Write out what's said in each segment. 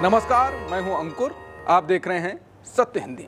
नमस्कार, मैं हूं अंकुर। आप देख रहे हैं सत्य हिंदी।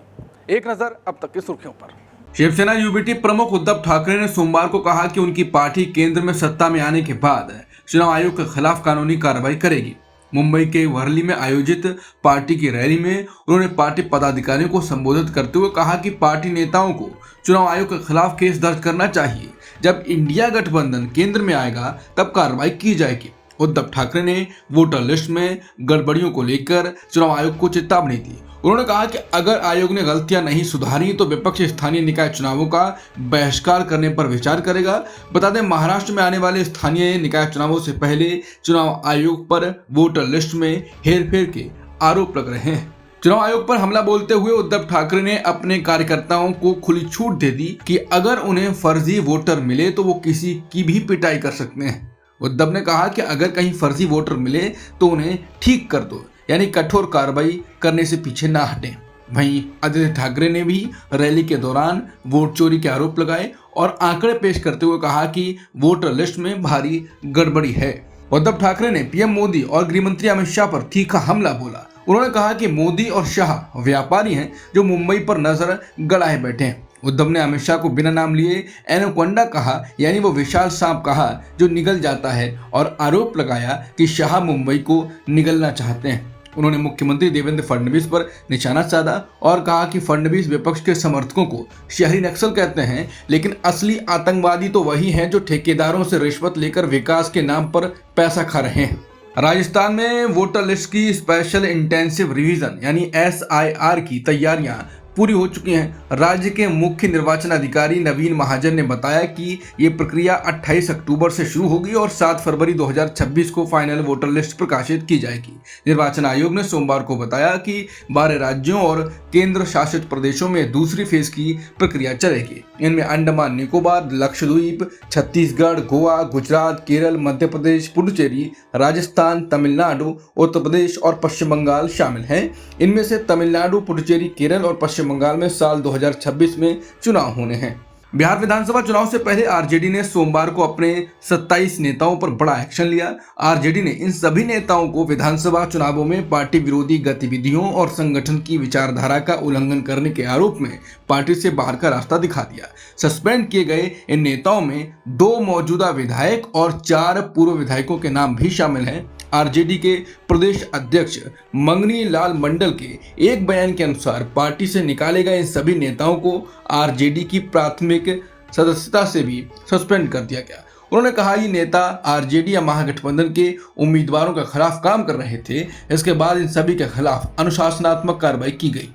एक नजर अब तक की सुर्खियों पर। शिवसेना यूबीटी प्रमुख उद्धव ठाकरे ने सोमवार को कहा कि उनकी पार्टी केंद्र में सत्ता में आने के बाद चुनाव आयोग के खिलाफ कानूनी कार्रवाई करेगी। मुंबई के वर्ली में आयोजित पार्टी की रैली में उन्होंने पार्टी पदाधिकारियों को संबोधित करते हुए कहा कि पार्टी नेताओं को चुनाव आयोग के खिलाफ केस दर्ज करना चाहिए। जब इंडिया गठबंधन केंद्र में आएगा तब कार्रवाई की जाएगी। उद्धव ठाकरे ने वोटर लिस्ट में गड़बड़ियों को लेकर चुनाव आयोग को चेतावनी दी। उन्होंने कहा कि अगर आयोग ने गलतियां नहीं सुधारी तो विपक्ष स्थानीय निकाय चुनावों का बहिष्कार करने पर विचार करेगा। बता दें, महाराष्ट्र में आने वाले स्थानीय निकाय चुनावों से पहले चुनाव आयोग पर वोटर लिस्ट में हेरफेर के आरोप लग रहे हैं। चुनाव आयोग पर हमला बोलते हुए उद्धव ठाकरे ने अपने कार्यकर्ताओं को खुली छूट दे दी कि अगर उन्हें फर्जी वोटर मिले तो वो किसी की भी पिटाई कर सकते हैं। उद्धव ने कहा कि अगर कहीं फर्जी वोटर मिले तो उन्हें ठीक कर दो, यानी कठोर कार्रवाई करने से पीछे ना हटें। वहीं आदित्य ठाकरे ने भी रैली के दौरान वोट चोरी के आरोप लगाए और आंकड़े पेश करते हुए कहा कि वोटर लिस्ट में भारी गड़बड़ी है। उद्धव ठाकरे ने पीएम मोदी और गृह मंत्री अमित शाह पर तीखा हमला बोला। उन्होंने कहा कि मोदी और शाह व्यापारी हैं जो मुंबई पर नजर गड़ाए बैठे हैं। उद्धव ने अमित शाह को बिना नाम लिए एनाकोंडा कहा, यानी वो विशाल सांप कहा जो निगल जाता है, और आरोप लगाया कि शाह मुंबई को निगलना चाहते हैं। उन्होंने मुख्यमंत्री देवेंद्र फडणवीस पर निशाना साधा और कहा कि फडणवीस विपक्ष के समर्थकों को शहरी नक्सल कहते हैं, लेकिन असली आतंकवादी तो वही हैं जो ठेकेदारों से रिश्वत लेकर विकास के नाम पर पैसा खा रहे हैं। राजस्थान में वोटर लिस्ट की स्पेशल इंटेंसिव रिवीजन यानी SIR की तैयारियां पूरी हो चुकी हैं। राज्य के मुख्य निर्वाचन अधिकारी नवीन महाजन ने बताया कि ये प्रक्रिया 28 अक्टूबर से शुरू होगी और 7 फरवरी 2026 को फाइनल वोटर लिस्ट प्रकाशित की जाएगी। निर्वाचन आयोग ने सोमवार को बताया कि 12 राज्यों और केंद्र शासित प्रदेशों में दूसरी फेज की प्रक्रिया चलेगी। इनमें अंडमान निकोबार, लक्षद्वीप, छत्तीसगढ़, गोवा, गुजरात, केरल, मध्य प्रदेश, पुडुचेरी, राजस्थान, तमिलनाडु, उत्तर प्रदेश और पश्चिम बंगाल शामिल हैं। इनमें से तमिलनाडु, पुडुचेरी, केरल और पश्चिम बंगाल में साल 2026 में चुनाव होने हैं। बिहार विधानसभा चुनाव से पहले आरजेडी ने सोमवार को अपने 27 नेताओं पर बड़ा एक्शन लिया। आरजेडी ने इन सभी नेताओं को विधानसभा चुनावों में पार्टी विरोधी गतिविधियों और संगठन की विचारधारा का उल्लंघन करने के आरोप में पार्टी से बाहर का रास्ता दिखा दिया। सस्पेंड किए गए इन नेताओं में 2 मौजूदा विधायक और 4 पूर्व विधायकों के नाम भी शामिल हैं। आरजेडी के प्रदेश अध्यक्ष मंगनी लाल मंडल के एक बयान के अनुसार पार्टी से निकाले गए इन सभी नेताओं को आरजेडी की प्राथमिक सदस्यता से भी सस्पेंड कर दिया गया। उन्होंने कहा ये नेता आरजेडी या महागठबंधन के उम्मीदवारों के खिलाफ काम कर रहे थे। इसके बाद इन सभी के खिलाफ अनुशासनात्मक कार्रवाई की गई।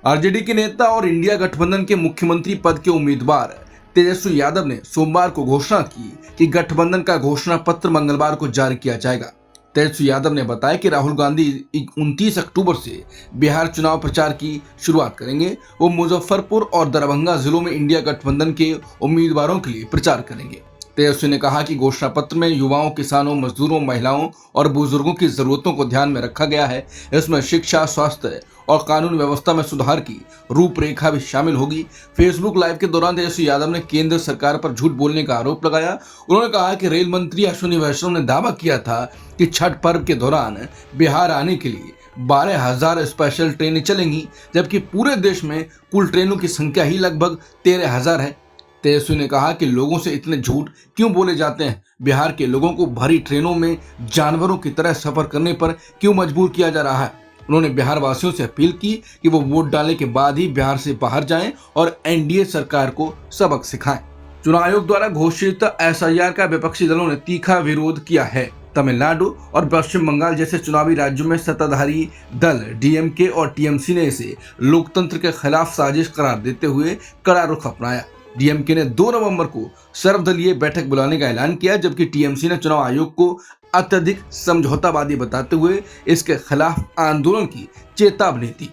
आरजेडी के नेता और इंडिया गठबंधन के मुख्यमंत्री पद के उम्मीदवार तेजस्वी यादव ने सोमवार को घोषणा की कि गठबंधन का घोषणा पत्र मंगलवार को जारी किया जाएगा। तेजस्वी यादव ने बताया कि राहुल गांधी 29 अक्टूबर से बिहार चुनाव प्रचार की शुरुआत करेंगे। वो मुजफ्फरपुर और दरभंगा जिलों में इंडिया गठबंधन के उम्मीदवारों के लिए प्रचार करेंगे। तेजस्वी ने कहा कि घोषणा पत्र में युवाओं, किसानों, मजदूरों, महिलाओं और बुजुर्गों की जरूरतों को ध्यान में रखा गया है। इसमें शिक्षा, स्वास्थ्य और कानून व्यवस्था में सुधार की रूपरेखा भी शामिल होगी। फेसबुक लाइव के दौरान तेजस्वी यादव ने केंद्र सरकार पर झूठ बोलने का आरोप लगाया। उन्होंने कहा कि रेल मंत्री अश्विनी वैष्णव ने दावा किया था कि छठ पर्व के दौरान बिहार आने के लिए 12,000 स्पेशल ट्रेनें चलेंगी, जबकि पूरे देश में कुल ट्रेनों की संख्या ही लगभग 13,000 है। तेजस्वी ने कहा कि लोगों से इतने झूठ क्यों बोले जाते हैं? बिहार के लोगों को भरी ट्रेनों में जानवरों की तरह सफर करने पर क्यों मजबूर किया जा रहा है? उन्होंने बिहार वासियों से अपील की कि वो वोट डालने के बाद ही बिहार से बाहर जाएं और एनडीए सरकार को सबक सिखाएं। चुनाव आयोग द्वारा घोषित SIR का विपक्षी दलों ने तीखा विरोध किया है। तमिलनाडु और पश्चिम बंगाल जैसे चुनावी राज्यों में सत्ताधारी दल DMK और TMC ने इसे लोकतंत्र के खिलाफ साजिश करार देते हुए कड़ा रुख अपनाया। DMK ने 2 नवंबर को सर्वदलीय बैठक बुलाने का ऐलान किया, जबकि TMC ने चुनाव आयोग को अत्यधिक समझौतावादी बताते हुए इसके खिलाफ आंदोलन की चेतावनी दी।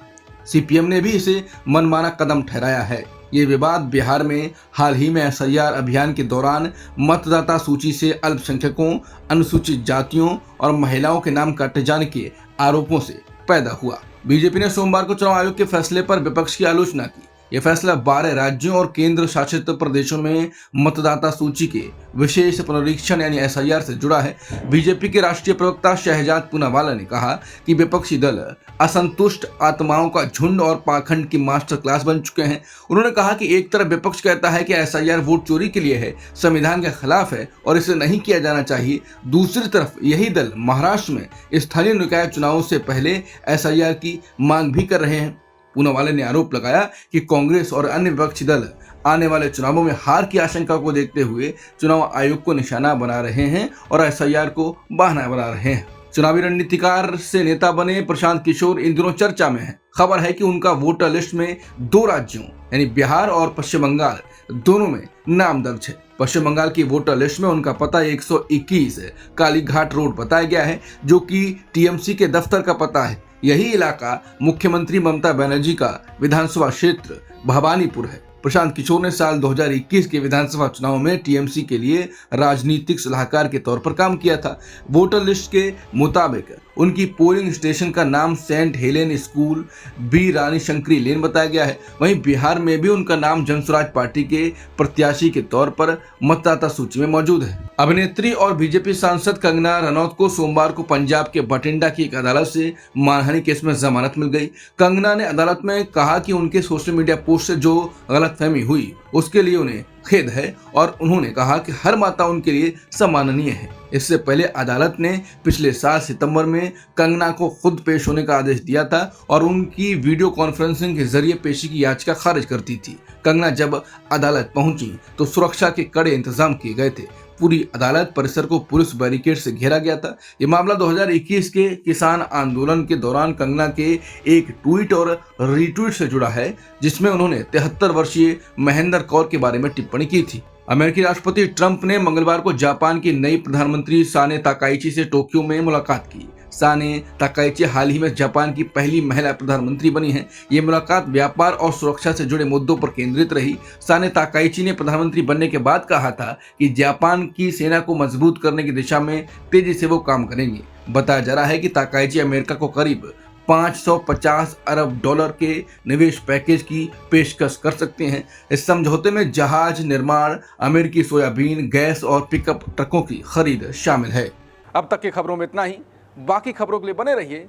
CPM ने भी इसे मनमाना कदम ठहराया है। ये विवाद बिहार में हाल ही में SIR अभियान के दौरान मतदाता सूची से अल्पसंख्यकों, अनुसूचित जातियों और महिलाओं के नाम काटे जाने के आरोपों से पैदा हुआ। बीजेपी ने सोमवार को चुनाव आयोग के फैसले पर विपक्ष की आलोचना की। यह फैसला 12 राज्यों और केंद्र शासित प्रदेशों में मतदाता सूची के विशेष पुनरीक्षण यानी एसआईआर से जुड़ा है। बीजेपी के राष्ट्रीय प्रवक्ता शहजाद पूनावाला ने कहा कि विपक्षी दल असंतुष्ट आत्माओं का झुंड और पाखंड की मास्टर क्लास बन चुके हैं। उन्होंने कहा कि एक तरफ विपक्ष कहता है कि एसआईआर वोट चोरी के लिए है, संविधान के खिलाफ है और इसे नहीं किया जाना चाहिए। दूसरी तरफ यही दल महाराष्ट्र में स्थानीय निकाय चुनावों से पहले एसआईआर की मांग भी कर रहे हैं। पूनावाला ने आरोप लगाया कि कांग्रेस और अन्य विपक्षी दल आने वाले चुनावों में हार की आशंका को देखते हुए चुनाव आयोग को निशाना बना रहे हैं और एसआईआर को बहाना बना रहे हैं। चुनावी रणनीतिकार से नेता बने प्रशांत किशोर इन दिनों चर्चा में हैं। खबर है कि उनका वोटर लिस्ट में 2 राज्यों यानी बिहार और पश्चिम बंगाल दोनों में नाम दर्ज है। पश्चिम बंगाल की वोटर लिस्ट में उनका पता 121 कालीघाट रोड बताया गया है, जो कि टीएमसी के दफ्तर का पता है। यही इलाका मुख्यमंत्री ममता बनर्जी का विधानसभा क्षेत्र भवानीपुर है। प्रशांत किशोर ने साल 2021 के विधानसभा चुनाव में टीएमसी के लिए राजनीतिक सलाहकार के तौर पर काम किया था। वोटर लिस्ट के मुताबिक उनकी पोलिंग स्टेशन का नाम सेंट हेलेन स्कूल बी रानी शंकरी लेन बताया गया है। वहीं बिहार में भी उनका नाम जनसुराज पार्टी के प्रत्याशी के तौर पर मतदाता सूची में मौजूद है। अभिनेत्री और बीजेपी सांसद कंगना रनौत को सोमवार को पंजाब के बठिंडा की एक अदालत से मानहानि केस में जमानत मिल गई। कंगना ने अदालत में कहा कि उनके सोशल मीडिया पोस्ट से जो गलतफहमी हुई उसके लिए उन्हें खेद है और उन्होंने कहा कि हर माता उनके लिए सम्माननीय है। इससे पहले अदालत ने पिछले साल सितंबर में कंगना को खुद पेश होने का आदेश दिया था और उनकी वीडियो कॉन्फ्रेंसिंग के जरिए पेशी की याचिका खारिज कर दी थी। कंगना जब अदालत पहुंची तो सुरक्षा के कड़े इंतजाम किए गए थे। पूरी अदालत परिसर को पुलिस बैरिकेड से घेरा गया था। ये मामला 2021 के किसान आंदोलन के दौरान कंगना के एक ट्वीट और रीट्वीट से जुड़ा है, जिसमें उन्होंने 73 वर्षीय महेंद्र कौर के बारे में टिप्पणी की थी। अमेरिकी राष्ट्रपति ट्रंप ने मंगलवार को जापान की नई प्रधानमंत्री साने ताकाइची से टोक्यो में मुलाकात की। साने ताकाइची हाल ही में जापान की पहली महिला प्रधानमंत्री बनी हैं। ये मुलाकात व्यापार और सुरक्षा से जुड़े मुद्दों पर केंद्रित रही। साने ताकाइची ने प्रधानमंत्री बनने के बाद कहा था कि जापान की सेना को मजबूत करने की दिशा में तेजी से वो काम करेंगे। बताया जा रहा है कि ताकाइची अमेरिका को करीब 550 अरब डॉलर के निवेश पैकेज की पेशकश कर सकते हैं। इस समझौते में जहाज निर्माण, अमेरिकी सोयाबीन, गैस और पिकअप ट्रकों की खरीद शामिल है। अब तक की खबरों में इतना ही। बाकी खबरों के लिए बने रहिए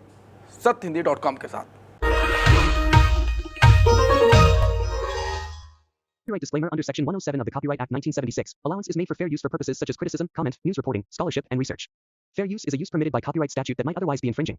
सत्यहिंदी.com के साथ। Copyright disclaimer under Section 107 of the Copyright Act 1976. Allowance is made for fair use for purposes such as criticism, comment, news reporting, scholarship, and research. Fair use is a use permitted by copyright statute that might otherwise be infringing.